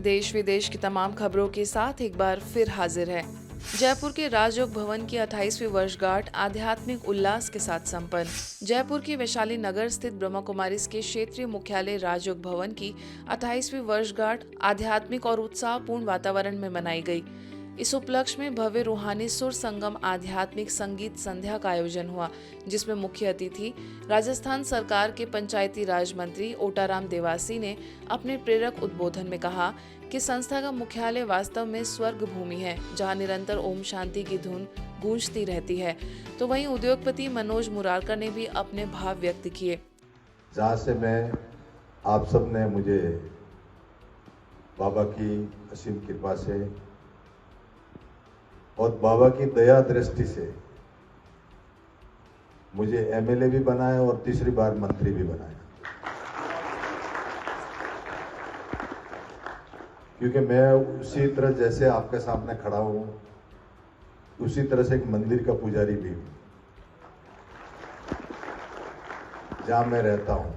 देश विदेश की तमाम खबरों के साथ एक बार फिर हाजिर है। जयपुर के राजयोग भवन की 28वीं वर्षगांठ आध्यात्मिक उल्लास के साथ संपन्न। जयपुर के वैशाली नगर स्थित ब्रह्मा कुमारीज के क्षेत्रीय मुख्यालय राजयोग भवन की 28वीं वर्षगांठ आध्यात्मिक और उत्साहपूर्ण वातावरण में मनाई गई। इस उपलक्ष्य में भव्य रूहानी सुर संगम आध्यात्मिक संगीत संध्या का आयोजन हुआ, जिसमें मुख्य अतिथि राजस्थान सरकार के पंचायती राज मंत्री ओटाराम देवासी ने अपने प्रेरक उद्बोधन में कहा कि संस्था का मुख्यालय वास्तव में स्वर्ग भूमि है, जहां निरंतर ओम शांति की धुन गूंजती रहती है। तो वहीं उद्योगपति मनोज मुरारकर ने भी अपने भाव व्यक्त किए। जहाँ से मैं आप सब ने मुझे बाबा की असीम कृपा से और बाबा की दया दृष्टि से मुझे एमएलए भी बनाया और तीसरी बार मंत्री भी बनाया, क्योंकि मैं उसी तरह जैसे आपके सामने खड़ा हूं उसी तरह से एक मंदिर का पुजारी भी हूं जहां मैं रहता हूं।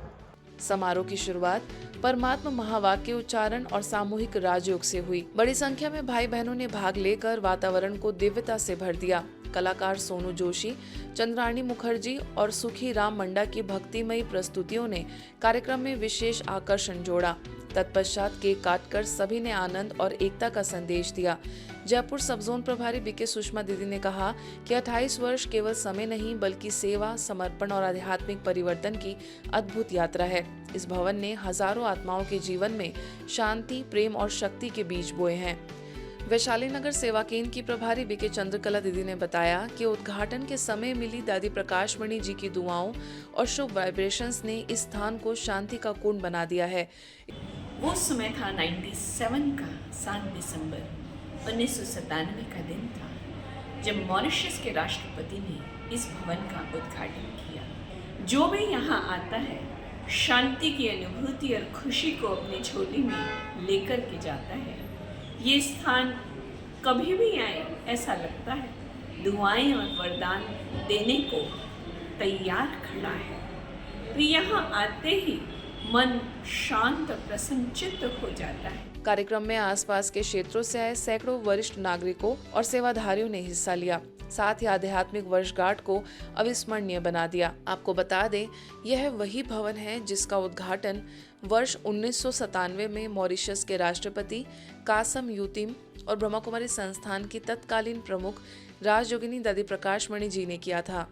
समारोह की शुरुआत परमात्मा महावाक्य उच्चारण और सामूहिक राजयोग से हुई। बड़ी संख्या में भाई बहनों ने भाग लेकर वातावरण को दिव्यता से भर दिया। कलाकार सोनू जोशी, चंद्राणी मुखर्जी और सुखी राम मंडा की भक्तिमयी प्रस्तुतियों ने कार्यक्रम में विशेष आकर्षण जोड़ा। तत्पश्चात केक काटकर सभी ने आनंद और एकता का संदेश दिया। जयपुर सब जोन प्रभारी बीके सुषमा दीदी ने कहा कि 28 वर्ष केवल समय नहीं बल्कि सेवा, समर्पण और आध्यात्मिक परिवर्तन की अद्भुत यात्रा है। इस भवन ने हजारों आत्माओं के जीवन में शांति, प्रेम और शक्ति के बीज बोए हैं। वैशाली नगर सेवा केंद्र की प्रभारी बीके चंद्रकला दीदी ने बताया कि उद्घाटन के समय मिली दादी प्रकाश मणि जी की दुआओं और शुभ वाइब्रेशंस ने इस स्थान को शांति का कुंड बना दिया है। वो समय था 97 का 7 दिसंबर 1997 का दिन था, जब मॉरिशस के राष्ट्रपति ने इस भवन का उद्घाटन किया। जो भी यहाँ आता है शांति की अनुभूति और खुशी को अपनी झोली में लेकर के जाता है। ये स्थान कभी भी आए ऐसा लगता है दुआएं और वरदान देने को तैयार खड़ा है। तो यहाँ आते ही मन शांत और प्रसन्नचित्त हो जाता है। कार्यक्रम में आसपास के क्षेत्रों से आए सैकड़ों वरिष्ठ नागरिकों और सेवाधारियों ने हिस्सा लिया। साथ ही आध्यात्मिक वर्षगांठ को अविस्मरणीय बना दिया। आपको बता दें, यह वही भवन है जिसका उद्घाटन वर्ष 1997 में मॉरिशस के राष्ट्रपति कासम यूतिम और ब्रह्मा कुमारी संस्थान की तत्कालीन प्रमुख राजयोगिनी दादी प्रकाश मणि जी ने किया था।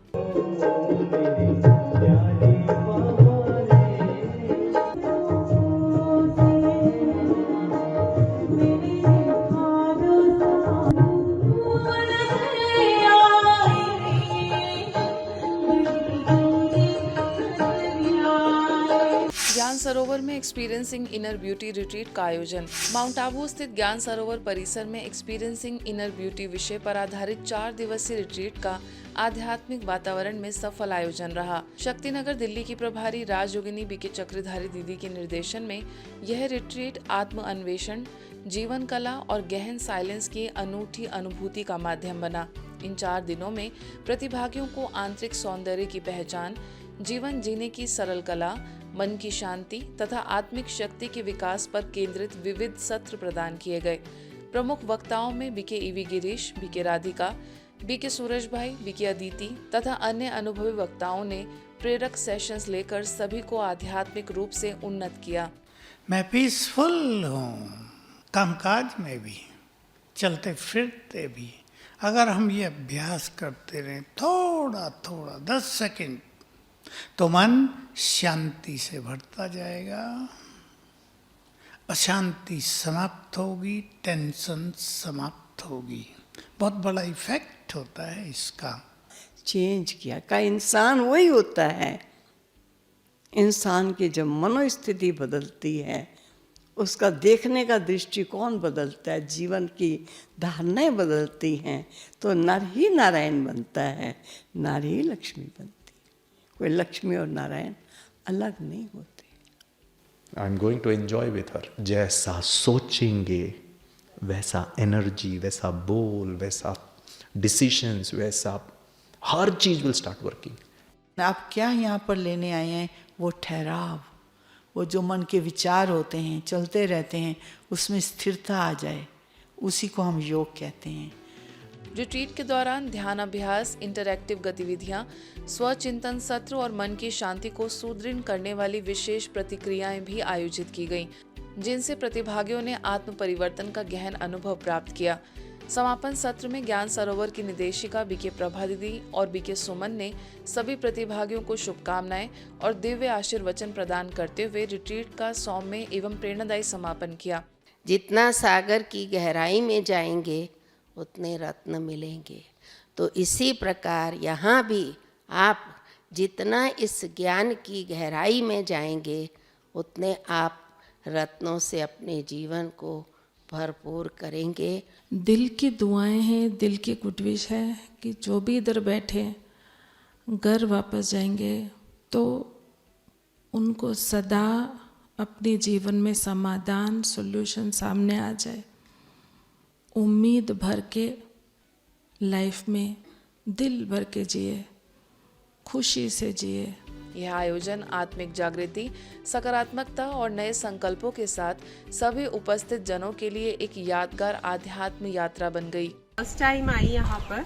ज्ञान सरोवर में एक्सपीरियंसिंग इनर ब्यूटी रिट्रीट का आयोजन। माउंट आबू स्थित ज्ञान सरोवर परिसर में एक्सपीरियंसिंग इनर ब्यूटी विषय पर आधारित 4 दिवसीय रिट्रीट का आध्यात्मिक वातावरण में सफल आयोजन रहा। शक्तिनगर दिल्ली की प्रभारी राजयोगिनी बीके चक्रधारी दीदी के निर्देशन में यह रिट्रीट आत्म अन्वेषण, जीवन कला और गहन साइलेंस की अनूठी अनुभूति का माध्यम बना। इन 4 दिनों में प्रतिभागियों को आंतरिक सौंदर्य की पहचान, जीवन जीने की सरल कला, मन की शांति तथा आत्मिक शक्ति के विकास पर केंद्रित विविध सत्र प्रदान किए गए। प्रमुख वक्ताओं में BK EV Girish, BK Radhika, BK Suraj भाई, बीके अदिति तथा अन्य अनुभवी वक्ताओं ने प्रेरक सेशंस लेकर सभी को आध्यात्मिक रूप से उन्नत किया। मैं पीसफुल हूँ, कामकाज में भी, चलते फिरते भी। अगर हम ये अभ्यास करते रहें थोड़ा थोड़ा 10 सेकंड, तो मन शांति से भरता जाएगा, अशांति समाप्त होगी, टेंशन समाप्त होगी। बहुत बड़ा इफेक्ट होता है इसका। चेंज किया का इंसान वही होता है। इंसान की जब मनोस्थिति बदलती है, उसका देखने का दृष्टिकोण बदलता है, जीवन की धारणाएं बदलती हैं, तो नर ही नारायण बनता है, नारी ही लक्ष्मी बनती है। कोई लक्ष्मी और नारायण अलग नहीं होते। I am going to enjoy with her. जैसा सोचेंगे वैसा एनर्जी, वैसा बोल, वैसा डिसीशंस, वैसा हर चीज विल स्टार्ट वर्किंग। आप क्या यहाँ पर लेने आए हैं? वो ठहराव, वो जो मन के विचार होते हैं चलते रहते हैं, उसमें स्थिरता आ जाए, उसी को हम योग कहते हैं। रिट्रीट के दौरान ध्यान अभ्यास, इंटरैक्टिव गतिविधियां, स्वचिंतन सत्र और मन की शांति को सुदृढ़ करने वाली विशेष प्रतिक्रियाएं भी आयोजित की गईं, जिनसे प्रतिभागियों ने आत्म परिवर्तन का गहन अनुभव प्राप्त किया। समापन सत्र में ज्ञान सरोवर की निदेशिका बीके प्रभा दीदी और बीके सुमन ने सभी प्रतिभागियों को शुभकामनाएं और दिव्य आशीर्वचन प्रदान करते हुए रिट्रीट का सौम्य एवं प्रेरणादायी समापन किया। जितना सागर की गहराई में जाएंगे उतने रत्न मिलेंगे। तो इसी प्रकार यहाँ भी आप जितना इस ज्ञान की गहराई में जाएंगे उतने आप रत्नों से अपने जीवन को भरपूर करेंगे। दिल की दुआएं हैं, दिल की गुड विश है कि जो भी इधर बैठे घर वापस जाएंगे तो उनको सदा अपने जीवन में समाधान, सॉल्यूशन सामने आ जाए। उम्मीद भर के लाइफ में दिल भर के जिए, खुशी से जिए। यह आयोजन आत्मिक जागृति, सकारात्मकता और नए संकल्पों के साथ सभी उपस्थित जनों के लिए एक यादगार आध्यात्म यात्रा बन गई। फर्स्ट टाइम आई यहाँ पर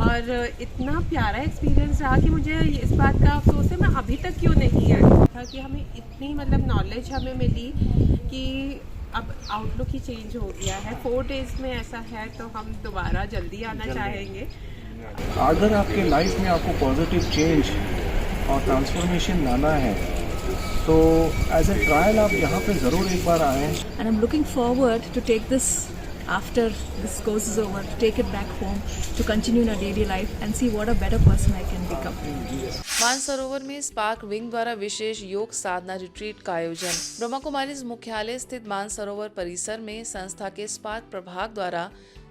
और इतना प्यारा एक्सपीरियंस रहा कि मुझे इस बात का अफसोस है मैं अभी तक क्यों नहीं आई था कि हमें इतनी नॉलेज हमें मिली कि अब आउटलुक ही चेंज हो गया है। 4 डेज में ऐसा है तो हम दोबारा जल्दी आना चाहेंगे। अगर आपके लाइफ में आपको पॉजिटिव चेंज और ट्रांसफॉर्मेशन लाना है तो एज ए ट्रायल आप यहाँ पे ज़रूर एक बार आएँ। And I'm looking forward to take this after this course is over, to take it back home, to continue in our daily life and see what a better person I can become. Mansarovar में spark wing द्वारा विशेष योग साधना retreat का आयोजन। ब्रह्मा कुमारीज मुख्यालय स्थित मानसरोवर परिसर में संस्था के स्पार्क प्रभाग द्वारा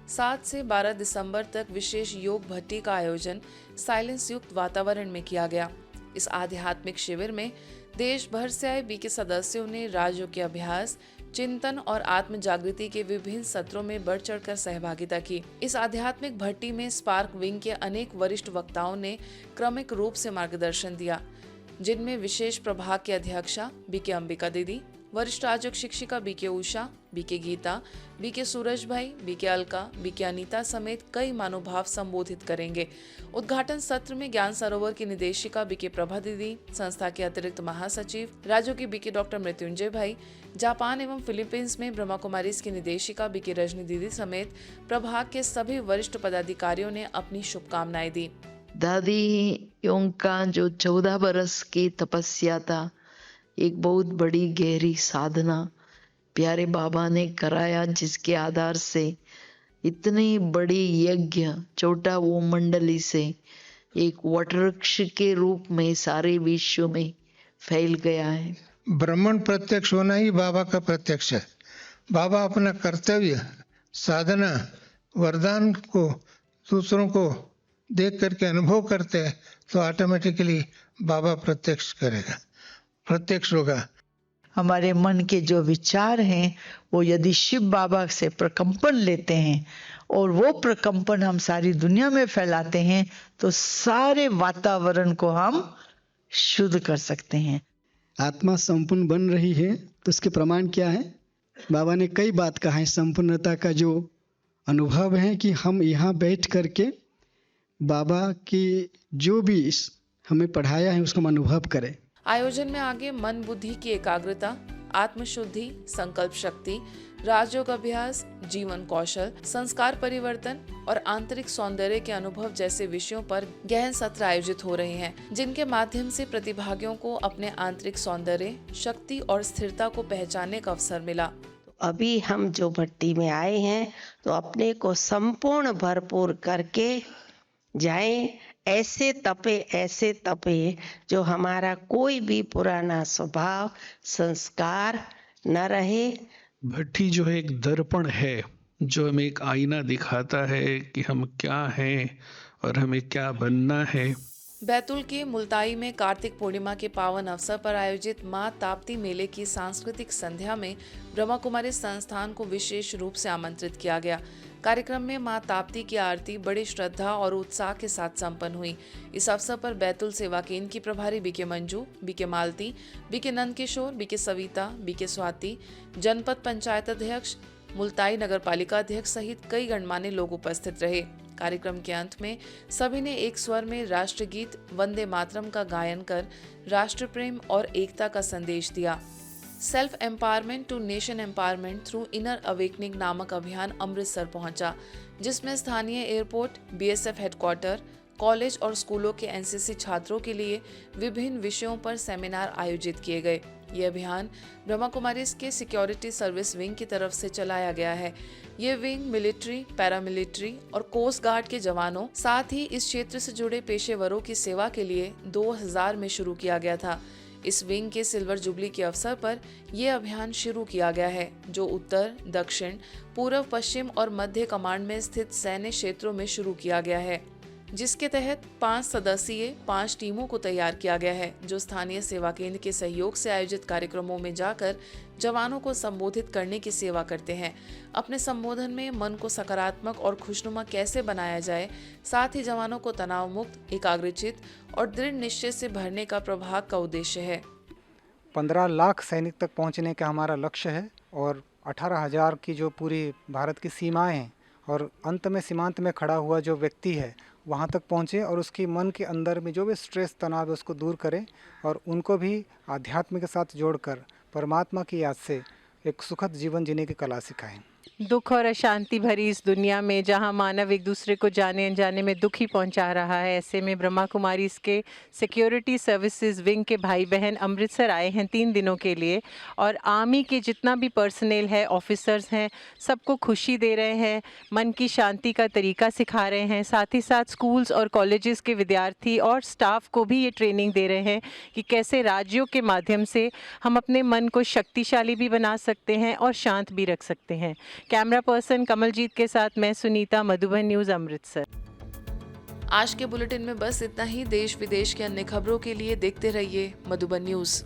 7 से 12 दिसंबर तक विशेष योग भट्टी का आयोजन साइलेंस युक्त वातावरण में किया गया। इस आध्यात्मिक शिविर में देश भर से आए बीके सदस्यों ने राजयोग के अभ्यास, चिंतन और आत्म जागृति के विभिन्न सत्रों में बढ़ चढ़कर सहभागिता की। इस आध्यात्मिक भट्टी में स्पार्क विंग के अनेक वरिष्ठ वक्ताओं ने क्रमिक रूप से मार्गदर्शन दिया, जिनमें विशेष प्रभाग के अध्यक्षा बीके अंबिका दीदी, वरिष्ठ राजयोग शिक्षिका BK Usha, BK Gita, BK Suraj भाई, बीके अलका, बीके अनीता समेत कई महानुभाव संबोधित करेंगे। उद्घाटन सत्र में ज्ञान सरोवर की निदेशिका बीके प्रभा दीदी, संस्था के अतिरिक्त महासचिव राज्यों की बीके डॉक्टर मृत्युंजय भाई, जापान एवं फिलीपींस में ब्रह्मा कुमारीज की निदेशिका बीके रजनी दीदी समेत प्रभाग के सभी वरिष्ठ पदाधिकारियों ने अपनी शुभकामनाएं दी। दादियों का जो 14 बरस की तपस्या था, एक बहुत बड़ी गहरी साधना प्यारे बाबा ने कराया, जिसके आधार से इतनी बड़ी यज्ञ छोटा वो मंडली से एक वटवृक्ष के रूप में सारे विश्व में फैल गया है। ब्रह्मण प्रत्यक्ष होना ही बाबा का प्रत्यक्ष है। बाबा अपना कर्तव्य, साधना, वरदान को दूसरों को देख करके अनुभव करते हैं तो ऑटोमेटिकली बाबा प्रत्यक्ष करेगा, प्रत्यक्ष होगा। हमारे मन के जो विचार हैं वो यदि शिव बाबा से प्रकंपन लेते हैं और वो प्रकंपन हम सारी दुनिया में फैलाते हैं तो सारे वातावरण को हम शुद्ध कर सकते हैं। आत्मा संपूर्ण बन रही है तो उसके प्रमाण क्या है? बाबा ने कई बात कहा है। संपूर्णता का जो अनुभव है कि हम यहाँ बैठ करके बाबा की जो भी हमें पढ़ाया है उसको हम अनुभव करें। आयोजन में आगे मन बुद्धि की एकाग्रता, आत्मशुद्धि, संकल्प शक्ति, राजयोग अभ्यास, जीवन कौशल, संस्कार परिवर्तन और आंतरिक सौंदर्य के अनुभव जैसे विषयों पर गहन सत्र आयोजित हो रहे हैं, जिनके माध्यम से प्रतिभागियों को अपने आंतरिक सौंदर्य, शक्ति और स्थिरता को पहचानने का अवसर मिला। अभी हम जो भट्टी में आए हैं तो अपने को संपूर्ण भरपूर करके जाएं। ऐसे तपे जो हमारा कोई भी पुराना स्वभाव, संस्कार न रहे। भट्टी जो है एक दर्पण है, जो हमें एक आईना दिखाता है कि हम क्या हैं और हमें क्या बनना है। बैतूल के मुल्ताई में कार्तिक पूर्णिमा के पावन अवसर पर आयोजित मां ताप्ती मेले की सांस्कृतिक संध्या में ब्रह्मा कुमारी संस्थान को विशेष रूप से आमंत्रित किया गया, कार्यक्रम में मां ताप्ती की आरती बड़ी श्रद्धा और उत्साह के साथ संपन्न हुई। इस अवसर पर बैतुल सेवा केंद्र की प्रभारी BK Manju, BK Malti, BK Nandkishore, BK Savita, BK Swati, जनपद पंचायत अध्यक्ष, मुल्ताई नगर पालिका अध्यक्ष सहित कई गणमान्य लोग उपस्थित रहे। कार्यक्रम के अंत में सभी ने एक स्वर में राष्ट्रगीत वंदे मातरम का गायन कर राष्ट्र प्रेम और एकता का संदेश दिया। Self empowerment to nation empowerment through inner awakening नामक अभियान अमृतसर पहुंचा, जिसमें स्थानीय एयरपोर्ट, बीएसएफ हेडक्वार्टर, कॉलेज और स्कूलों के एनसीसी छात्रों के लिए विभिन्न विषयों पर सेमिनार आयोजित किए गए। ये अभियान ब्रह्मा कुमारीज के सिक्योरिटी सर्विस विंग की तरफ से चलाया गया है। ये विंग मिलिट्री, पैरामिलिट्री और कोस्ट गार्ड के जवानों, साथ ही इस क्षेत्र से जुड़े पेशेवरों की सेवा के लिए 2000 में शुरू किया गया था। इस विंग के सिल्वर जुबली के अवसर पर यह अभियान शुरू किया गया है, जो उत्तर, दक्षिण, पूर्व, पश्चिम और मध्य कमांड में स्थित सैन्य क्षेत्रों में शुरू किया गया है, जिसके तहत 5 सदस्यीय 5 टीमों को तैयार किया गया है, जो स्थानीय सेवा केंद्र के सहयोग से आयोजित कार्यक्रमों में जाकर जवानों को संबोधित करने की सेवा करते हैं। अपने संबोधन में मन को सकारात्मक और खुशनुमा कैसे बनाया जाए, साथ ही जवानों को तनाव मुक्त, एकाग्रचित और दृढ़ निश्चय से भरने का प्रभाग का उद्देश्य है। 15 लाख सैनिक तक पहुंचने का हमारा लक्ष्य है और 18,000 की जो पूरी भारत की सीमाएं हैं और अंत में सीमांत में खड़ा हुआ जो व्यक्ति है वहाँ तक पहुँचे और उसकी मन के अंदर में जो भी स्ट्रेस, तनाव है उसको दूर करें और उनको भी आध्यात्म के साथ जोड़कर परमात्मा की याद से एक सुखद जीवन जीने की कला सिखाएं। दुख और अशांति भरी इस दुनिया में जहां मानव एक दूसरे को जाने अनजाने में दुख ही पहुंचा रहा है, ऐसे में ब्रह्मा कुमारी इसके सिक्योरिटी सर्विसेज विंग के भाई बहन अमृतसर आए हैं 3 दिनों के लिए और आर्मी के जितना भी पर्सनेल है, ऑफिसर्स हैं, सबको खुशी दे रहे हैं, मन की शांति का तरीका सिखा रहे हैं। साथ ही साथ स्कूल्स और कॉलेजेस के विद्यार्थी और स्टाफ को भी ये ट्रेनिंग दे रहे हैं कि कैसे राज्यों के माध्यम से हम अपने मन को शक्तिशाली भी बना सकते हैं और शांत भी रख सकते हैं। कैमरा पर्सन कमलजीत के साथ मैं सुनीता, मधुबन न्यूज़, अमृतसर। आज के बुलेटिन में बस इतना ही। देश विदेश के अन्य खबरों के लिए देखते रहिए मधुबन न्यूज़।